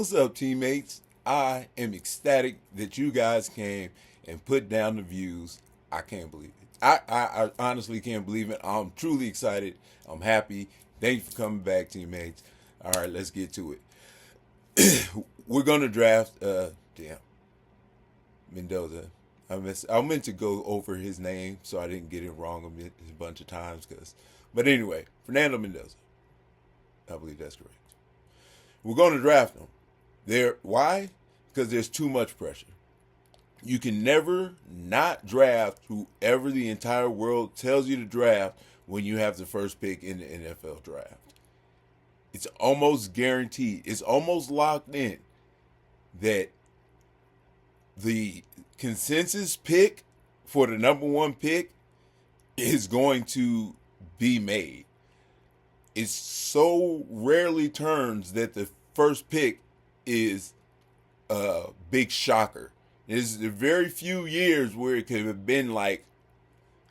What's up, teammates? I am ecstatic that you guys came and put down the views. I can't believe it. I honestly can't believe it. I'm truly excited. I'm happy. Thank you for coming back, teammates. All right, let's get to it. We're gonna draft. Damn, Mendoza. I meant to go over his name so I didn't get it wrong a bunch of times. But anyway, Fernando Mendoza. I believe that's correct. We're going to draft him. Why? Because there's too much pressure. You can never not draft whoever the entire world tells you to draft when you have the first pick in the NFL draft. It's almost guaranteed. It's almost locked in that the consensus pick for the number one pick is going to be made. It so rarely turns that the first pick is a big shocker. There's very few years where it could have been like,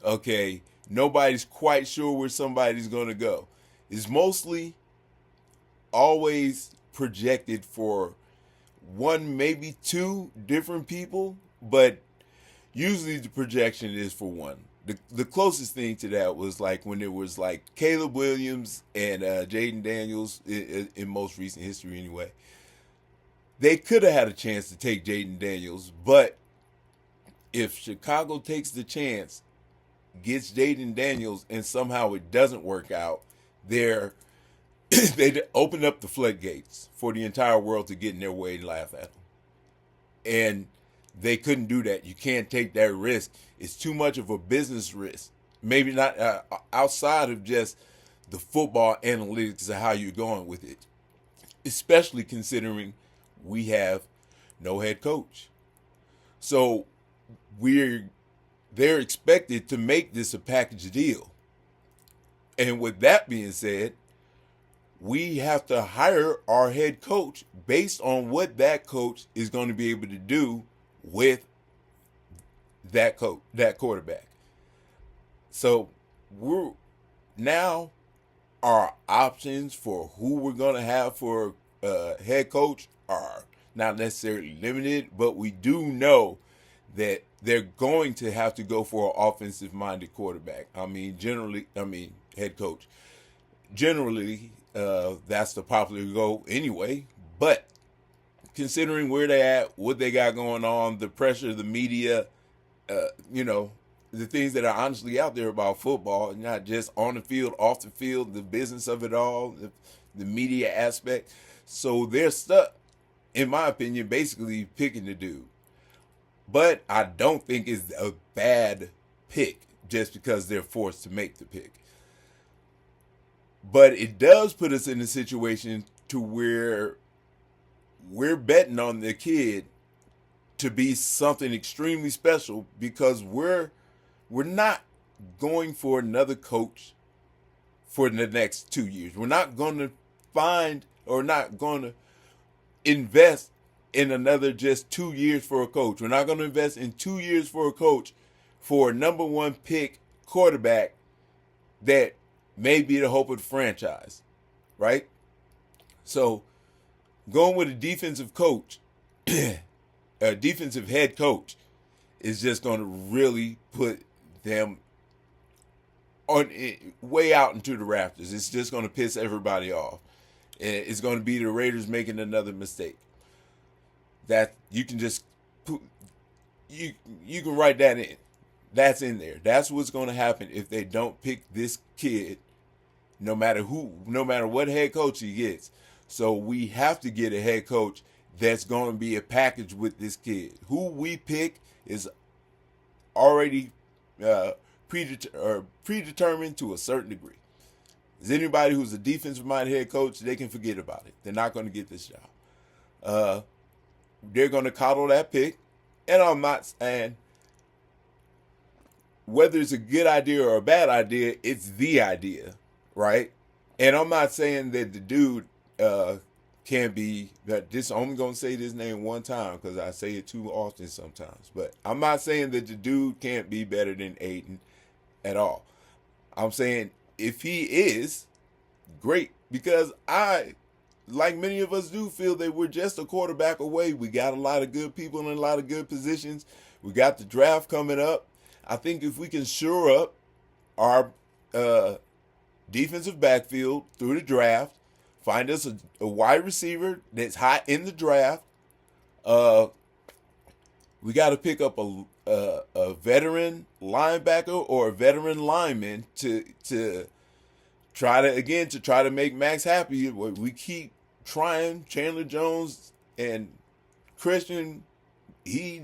okay, nobody's quite sure where somebody's going to go. It's mostly always projected for one, maybe two different people, but usually the projection is for one. The closest thing to that was like when it was like Caleb Williams and Jaden Daniels in most recent history anyway. They could have had a chance to take Jaden Daniels, but if Chicago takes the chance, gets Jaden Daniels, and somehow it doesn't work out, they open up the floodgates for the entire world to get in their way and laugh at them. And they couldn't do that. You can't take that risk. It's too much of a business risk. Maybe not outside of just the football analytics of how you're going with it, especially considering we have no head coach. So they're expected to make this a package deal. And with that being said, we have to hire our head coach based on what that coach is going to be able to do with that quarterback. So we're now our options for who we're going to have for head coach are not necessarily limited, but we do know that they're going to have to go for an offensive-minded quarterback. Head coach. Generally, that's the popular goal anyway. But considering where they at, what they got going on, the pressure, the media, the things that are honestly out there about football, not just on the field, off the field, the business of it all, the media aspect. So they're stuck, in my opinion, basically picking the dude. But I don't think it's a bad pick just because they're forced to make the pick. But it does put us in a situation to where we're betting on the kid to be something extremely special because we're not going for another coach for the next 2 years. We're not going to find or not going to invest in another just 2 years for a coach. We're not going to invest in 2 years for a coach for a number one pick quarterback that may be the hope of the franchise, right? So going with a defensive coach, a defensive head coach, is just going to really put them on way out into the rafters. It's just going to piss everybody off. And it's going to be the Raiders making another mistake. That you can just put, you can write that in. That's in there. That's what's going to happen if they don't pick this kid, no matter what head coach he gets. So we have to get a head coach that's going to be a package with this kid. Who we pick is already predetermined to a certain degree. Is anybody who's a defensive-minded head coach, they can forget about it. They're not going to get this job. They're going to coddle that pick. And I'm not saying whether it's a good idea or a bad idea, it's the idea, right? And I'm not saying that the dude can be, that this, I'm only going to say this name one time because I say it too often sometimes. But I'm not saying that the dude can't be better than Aiden at all. I'm saying if he is, great. Because I like many of us do, feel that we're just a quarterback away. We got a lot of good people in a lot of good positions. We got the draft coming up. I think if we can shore up our defensive backfield through the draft, find us a wide receiver that's high in the draft. Uh, we got to pick up a veteran linebacker or a veteran lineman to try to make Max happy. We keep trying. Chandler Jones and Christian, he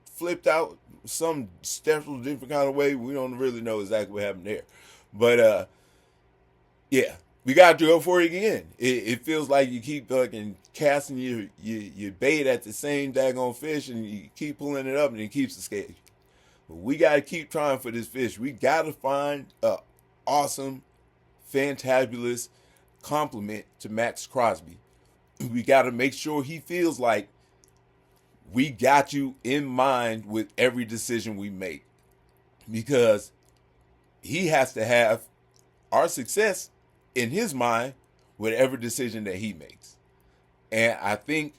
flipped out some special different kind of way. We don't really know exactly what happened there, but yeah, we got to go for it again. It feels like you keep fucking casting your bait at the same daggone fish, and you keep pulling it up, and it keeps escaping. But we got to keep trying for this fish. We got to find a awesome, fantabulous compliment to Max Crosby. We got to make sure he feels like we got you in mind with every decision we make, because he has to have our success in his mind with every decision that he makes. And I think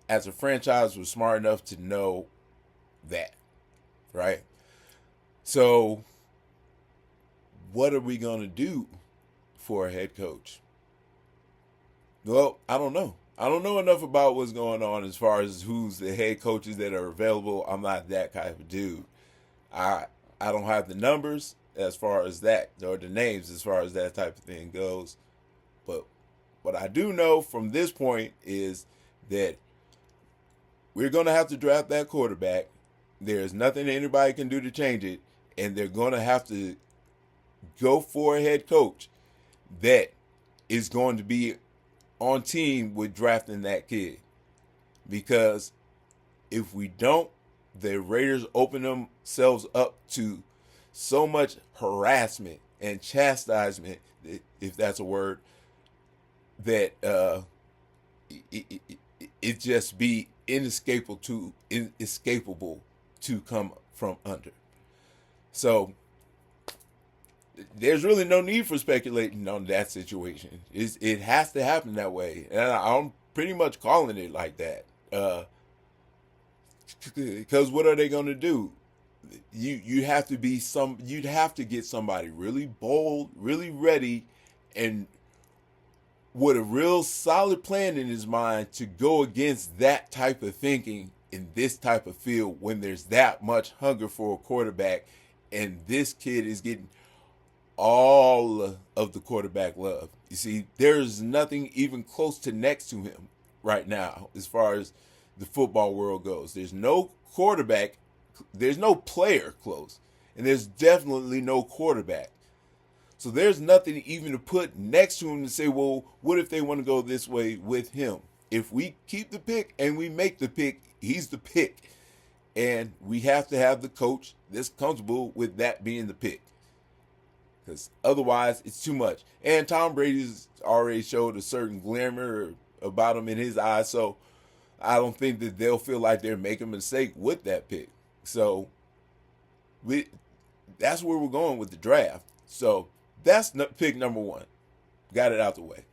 as a franchise, we're smart enough to know that, right? So what are we going to do for a head coach? Well, I don't know. I don't know enough about what's going on as far as who's the head coaches that are available. I'm not that kind of dude. I don't have the numbers as far as that, or the names as far as that type of thing goes. But what I do know from this point is that we're going to have to draft that quarterback. There's nothing anybody can do to change it. And they're going to have to go for a head coach that is going to be on team with drafting that kid. Because if we don't, the Raiders open themselves up to so much harassment and chastisement, if that's a word, that it just be inescapable to come from under. So there's really no need for speculating on that situation. It has to happen that way, and I'm pretty much calling it like that. Because what are they going to do? You'd have to get somebody really bold, really ready, and with a real solid plan in his mind to go against that type of thinking in this type of field when there's that much hunger for a quarterback, and this kid is getting all of the quarterback love. You see, there's nothing even close to next to him right now as far as the football world goes. There's no quarterback, there's no player close, and there's definitely no quarterback. So there's nothing even to put next to him to say, well, what if they want to go this way with him? If we keep the pick and we make the pick, he's the pick. And we have to have the coach that's comfortable with that being the pick. Because otherwise, it's too much. And Tom Brady's already showed a certain glimmer about him in his eyes. So I don't think that they'll feel like they're making a mistake with that pick. So that's where we're going with the draft. So that's pick number one. Got it out the way.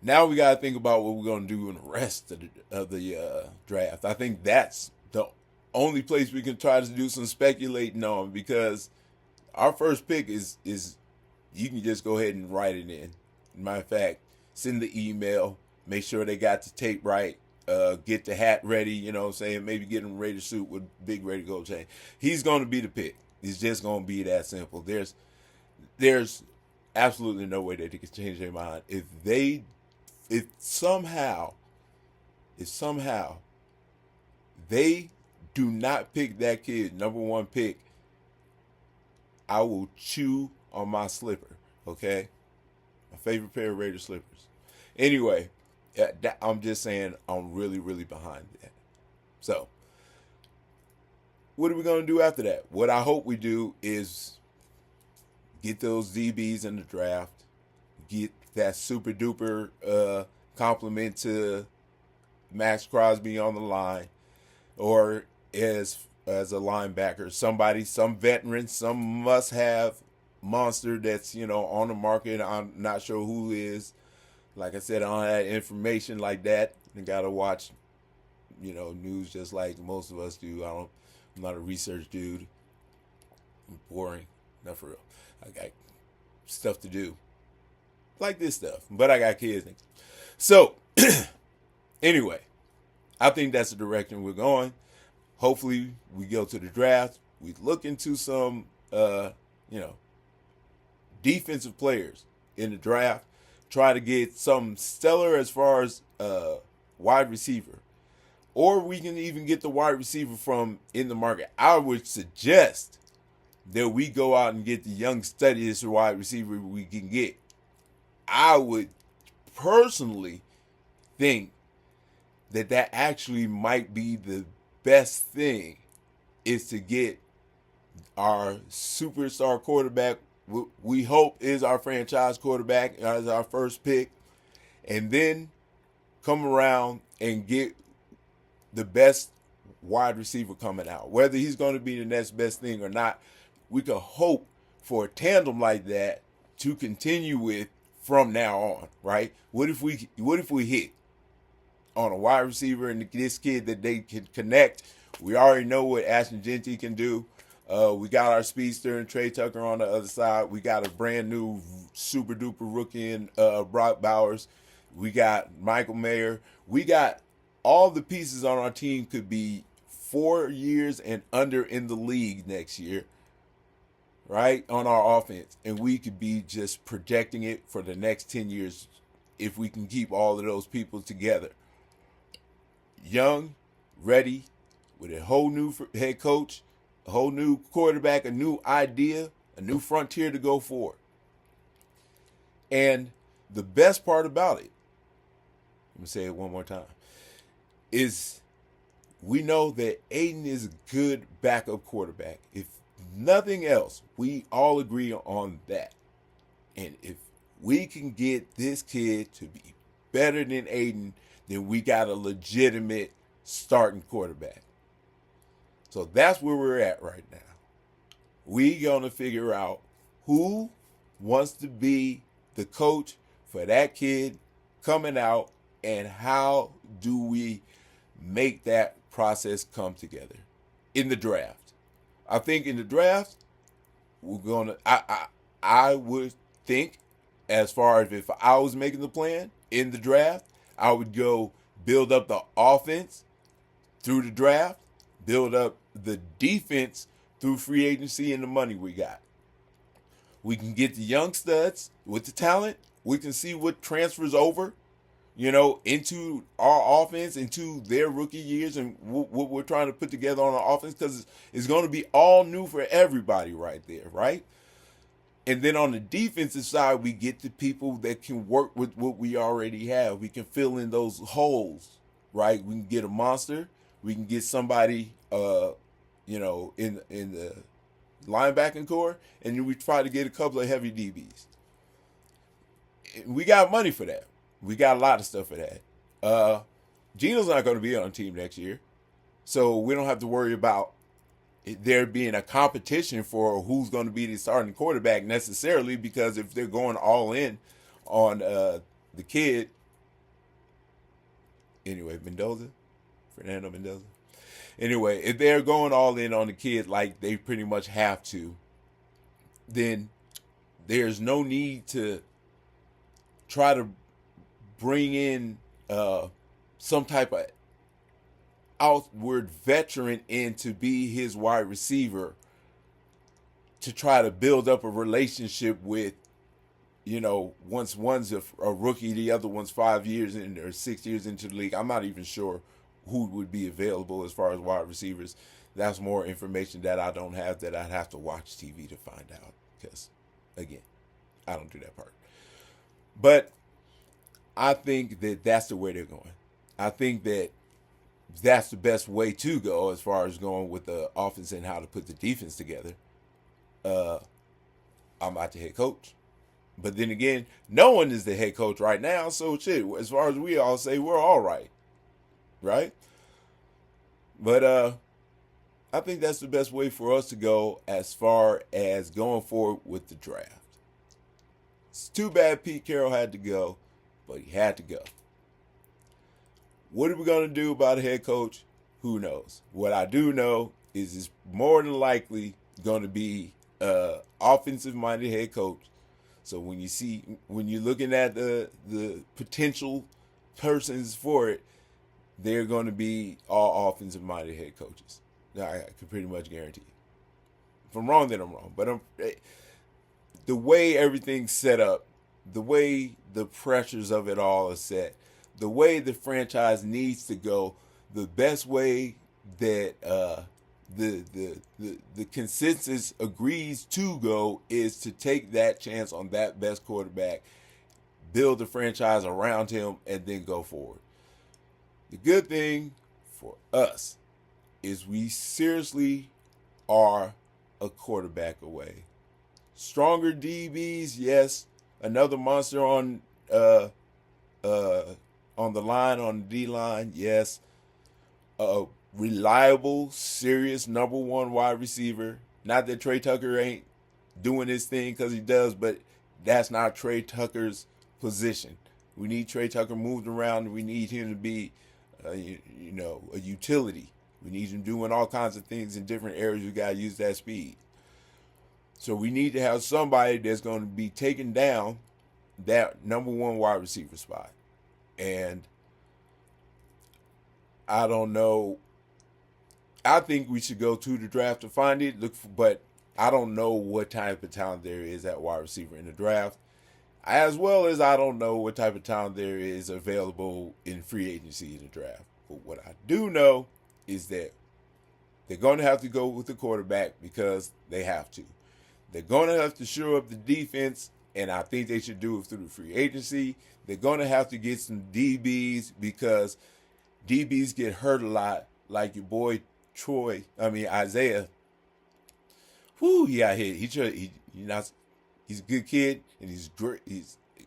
Now we got to think about what we're going to do in the rest of the draft. I think that's the only place we can try to do some speculating on, because our first pick is you can just go ahead and write it in. Matter of fact, send the email, make sure they got the tape right, get the hat ready, you know what I'm saying? Maybe get him a Raider suit with big Raider gold chain. He's going to be the pick. It's just going to be that simple. There's absolutely no way that they can change their mind. If somehow they do not pick that kid number one pick, I will chew on my slipper, okay? My favorite pair of Raider slippers. Anyway, I'm just saying I'm really, really behind that. So, what are we going to do after that? What I hope we do is get those DBs in the draft, get that super duper compliment to Max Crosby on the line, or as a linebacker, some veteran, some must-have monster that's on the market. I'm not sure who is, Like I said, I don't have information like that. I gotta watch, news just like most of us do. I'm not a research dude. I'm boring. Not for real. I got stuff to do, like this stuff. But I got kids. So, anyway, I think that's the direction we're going. Hopefully, we go to the draft. We look into some, you know, defensive players in the draft. Try to get some stellar as far as wide receiver, or we can even get the wide receiver from in the market. I would suggest that we go out and get the young, steadiest wide receiver we can get. I would personally think that actually might be the best thing, is to get our superstar quarterback, we hope is our franchise quarterback, as our first pick, and then come around and get the best wide receiver coming out. Whether he's going to be the next best thing or not, we can hope for a tandem like that to continue with from now on, right? What if we hit on a wide receiver and this kid that they can connect? We already know what Ashton Genty can do. We got our speedster and Trey Tucker on the other side. We got a brand new super duper rookie in Brock Bowers. We got Michael Mayer. We got all the pieces on our team could be 4 years and under in the league next year, right, on our offense. And we could be just projecting it for the next 10 years if we can keep all of those people together. Young, ready, with a whole new head coach, a whole new quarterback, a new idea, a new frontier to go for. And the best part about it, let me say it one more time, is we know that Aiden is a good backup quarterback. If nothing else, we all agree on that. And if we can get this kid to be better than Aiden, then we got a legitimate starting quarterback. So that's where we're at right now. We gonna figure out who wants to be the coach for that kid coming out, and how do we make that process come together in the draft. I think in the draft, we're gonna. I would think, as far as if I was making the plan in the draft, I would go build up the offense through the draft, build up the defense through free agency and the money we got. We can get the young studs with the talent. We can see what transfers over, into our offense, into their rookie years, and what we're trying to put together on our offense, because it's going to be all new for everybody right there, right? And then on the defensive side, we get the people that can work with what we already have. We can fill in those holes, right? We can get a monster. We can get somebody, in the linebacking core, and then we try to get a couple of heavy DBs. We got money for that. We got a lot of stuff for that. Geno's not going to be on the team next year, so we don't have to worry about there being a competition for who's going to be the starting quarterback necessarily, because if they're going all in on the kid, anyway, Fernando Mendoza. Anyway, if they're going all in on the kid like they pretty much have to, then there's no need to try to bring in some type of outward veteran in to be his wide receiver, to try to build up a relationship with, once one's a rookie, the other one's 5 years in or 6 years into the league. I'm not even sure who would be available as far as wide receivers. That's more information that I don't have, that I'd have to watch TV to find out, because, again, I don't do that part. But I think that that's the way they're going. I think that that's the best way to go as far as going with the offense and how to put the defense together. I'm not the head coach. But then again, no one is the head coach right now, so shit, as far as we all say, we're all right. Right? But I think that's the best way for us to go as far as going forward with the draft. It's too bad Pete Carroll had to go. but he had to go. What are we going to do about a head coach? Who knows? What I do know is it's more than likely going to be offensive minded head coach. So when you're looking at the potential persons for it, they're going to be all offensive minded head coaches. I can pretty much guarantee. If I'm wrong, then I'm wrong. But the way everything's set up, the way the pressures of it all are set, the way the franchise needs to go, the best way that the consensus agrees to go is to take that chance on that best quarterback, build the franchise around him, and then go forward. The good thing for us is we seriously are a quarterback away. Stronger DBs, yes. Another monster on the line, on the D line, yes. A reliable, serious number one wide receiver. Not that Trey Tucker ain't doing his thing because he does, but that's not Trey Tucker's position. We need Trey Tucker moved around. We need him to be, a utility. We need him doing all kinds of things in different areas. We got to use that speed. So we need to have somebody that's going to be taking down that number one wide receiver spot. And I don't know. I think we should go to the draft to find it. But I don't know what type of talent there is at wide receiver in the draft, as well as I don't know what type of talent there is available in free agency in the draft. But what I do know is that they're going to have to go with the quarterback because they have to. They're going to have to shore up the defense, and I think they should do it through the free agency. They're going to have to get some DBs because DBs get hurt a lot, like your boy Isaiah. Whoo, he got hit. He's a good kid, and he's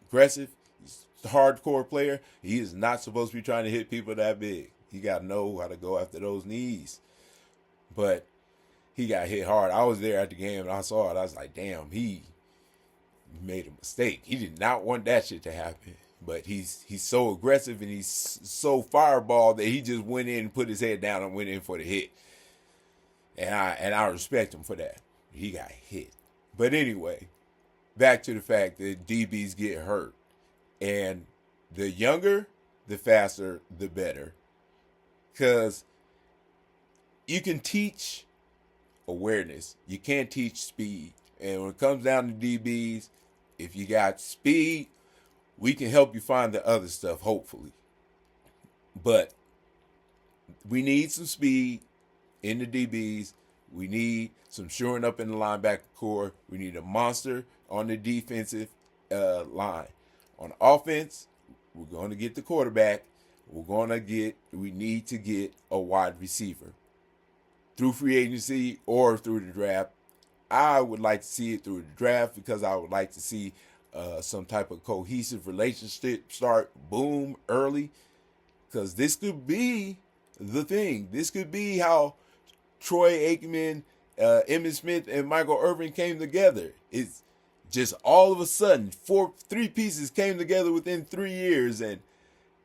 aggressive. He's a hardcore player. He is not supposed to be trying to hit people that big. He got to know how to go after those knees. But he got hit hard. I was there at the game, and I saw it. I was like, damn, he made a mistake. He did not want that shit to happen. But he's so aggressive and he's so fireball that he just went in and put his head down and went in for the hit. And I respect him for that. He got hit. But anyway, back to the fact that DBs get hurt. And the younger, the faster, the better. Because you can teach awareness. You can't teach speed. And when it comes down to DBs, if you got speed, we can help you find the other stuff, hopefully. But we need some speed in the DBs. We need some shoring up in the linebacker core. We need a monster on the defensive line. On offense, we're going to get the quarterback. We need to get a wide receiver through free agency or through the draft. I would like to see it through the draft because I would like to see some type of cohesive relationship start boom early, because this could be the thing. This could be how Troy Aikman, Emmitt Smith, and Michael Irvin came together. It's just all of a sudden, three pieces came together within 3 years, and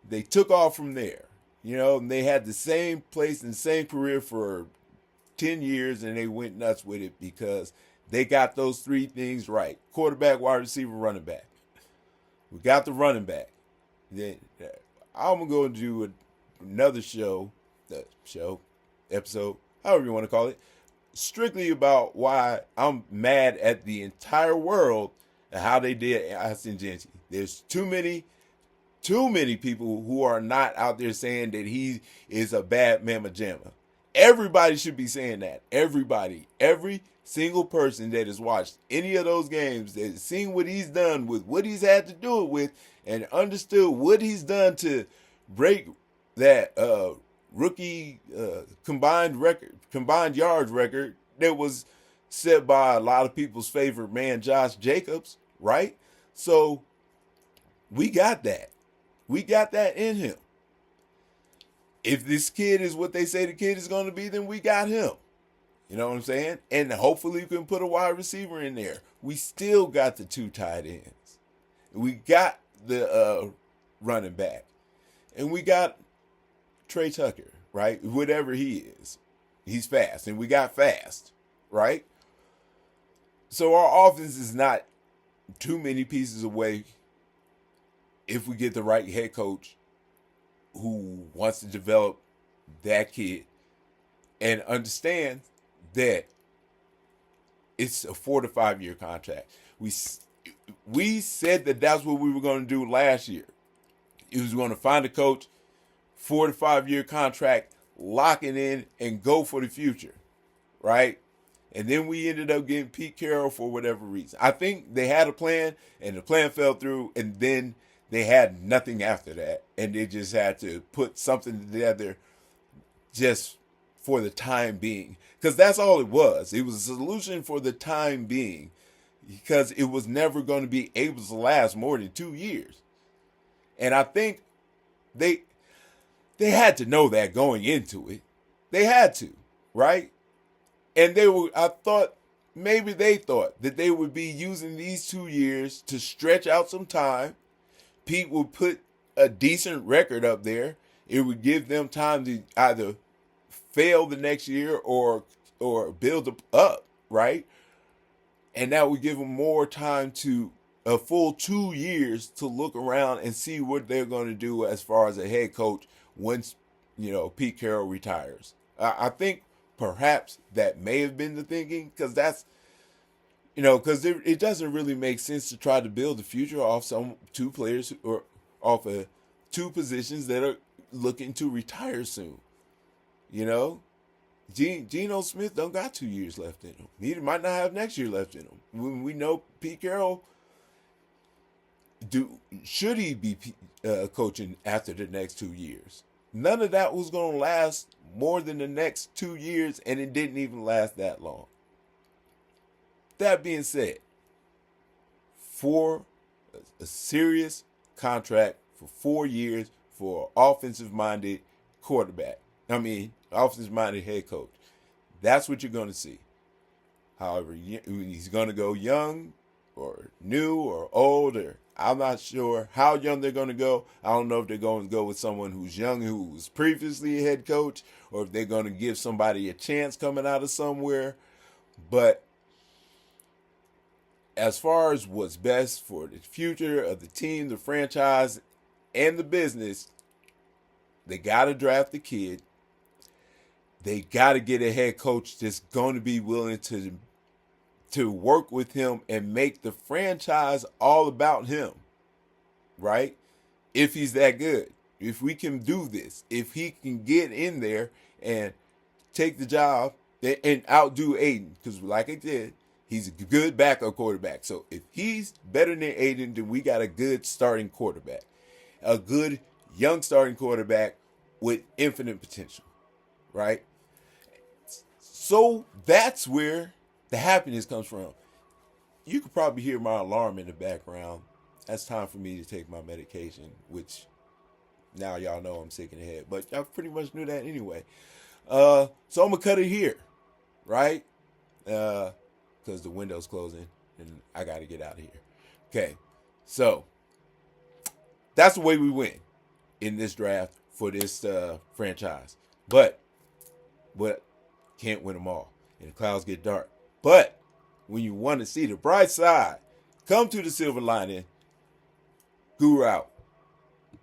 they took off from there. And they had the same place and same career for 10 years, and they went nuts with it because they got those three things right: quarterback, wide receiver, running back. We got the running back. Then I'm going to do another episode, however you want to call it, strictly about why I'm mad at the entire world and how they did Austin Gentry. There's too many people who are not out there saying that he is a bad mamma jamma. Everybody should be saying that. Everybody. Every single person that has watched any of those games, that has seen what he's done with what he's had to do it with, and understood what he's done to break that rookie combined yards record that was set by a lot of people's favorite man, Josh Jacobs, right? So we got that. We got that in him. If this kid is what they say the kid is going to be, then we got him. You know what I'm saying? And hopefully we can put a wide receiver in there. We still got the two tight ends. We got the running back. And we got Trey Tucker, right? Whatever he is, he's fast. And we got fast, right? So our offense is not too many pieces away if we get the right head coach who wants to develop that kid and understand that it's a 4 to 5 year contract. We said that that's what we were going to do last year. It was going to find a coach, 4 to 5 year contract, lock it in, and go for the future, right? And then we ended up getting Pete Carroll for whatever reason. I think they had a plan, and the plan fell through, and then they had nothing after that, and they just had to put something together just for the time being, because that's all it was. It was a solution for the time being, because it was never going to be able to last more than 2 years. And I think they had to know that going into it. They had to, right? And I thought maybe they thought that they would be using these 2 years to stretch out some time. Pete would put a decent record up there. It would give them time to either fail the next year or build up, right? And that would give them more time, to a full 2 years, to look around and see what they're going to do as far as a head coach once, Pete Carroll retires. I think perhaps that may have been the thinking, because that's, because it doesn't really make sense to try to build the future off two players or off of two positions that are looking to retire soon. Geno Smith don't got 2 years left in him. He might not have next year left in him. When we know Pete Carroll, should he be coaching after the next 2 years? None of that was going to last more than the next 2 years, and it didn't even last that long. That being said, for a serious contract for 4 years for an offensive-minded offensive-minded head coach, that's what you're going to see. However, he's going to go young or new or old, or I'm not sure how young they're going to go. I don't know if they're going to go with someone who's young, who was previously a head coach, or if they're going to give somebody a chance coming out of somewhere. But as far as what's best for the future of the team, the franchise, and the business, they got to draft the kid. They got to get a head coach that's going to be willing to work with him and make the franchise all about him, right? If he's that good. If we can do this, if he can get in there and take the job and outdo Aiden, because like I did, he's a good backup quarterback. So if he's better than Aiden, then we got a good starting quarterback. A good young starting quarterback with infinite potential, right? So that's where the happiness comes from. You could probably hear my alarm in the background. That's time for me to take my medication, which now y'all know I'm sick in the head, but y'all pretty much knew that anyway. So I'm going to cut it here, right? Because the window's closing and I got to get out of here. Okay, so that's the way we win in this draft for this franchise. But can't win them all, and the clouds get dark. But when you want to see the bright side, come to the silver lining. Guru out.